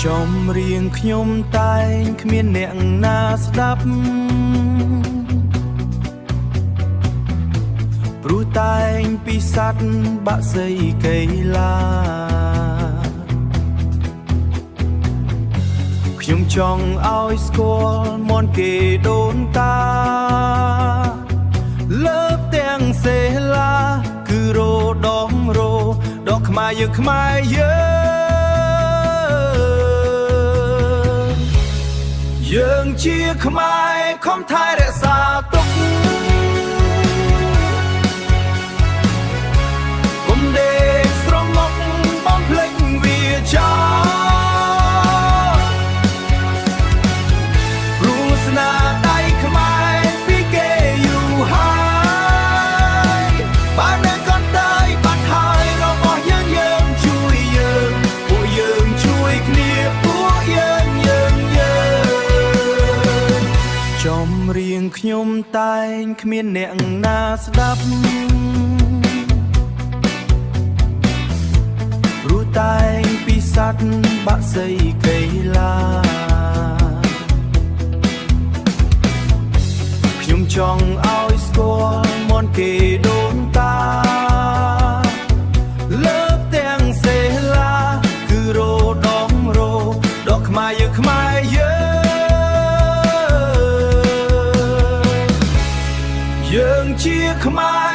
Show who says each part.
Speaker 1: ចំរៀងខ្ញុំតែងគ្មានអ្នកណាស្ដាប់ព្រោះតែងពីសัตว์បាក់សីកីឡាខ្ញុំចង់ឲ្យស្គាល់មន់គេដូនតាលើបទាំងសេឡាគឺរោដងរោដកខ្មែរយើងខ្មែរយើងជាខ្មែរខំថែរក្សាទុកគុំដេកស្រមុកបំភ្លេចវាចោលព្រោះស្នាដៃខ្មែរពីគេយូរហើយបាននៅកន្តើយបាត់ហើយរបស់យើងជួយយើងពួកយើងជួយគ្នាពួកយើងចំរៀងខ្ញុំតែងគ្មានអ្នកណាស្ដាប់ព្រោះតែងពីសัตว์បាក់សីកីឡាខ្ញុំចង់ឲ្យស្គាល់មន់គេដូនតាលើបទាំងសេឡាគឺរោដងរោដកខ្មែរយើងខ្មែរយើងជាខ្មែរ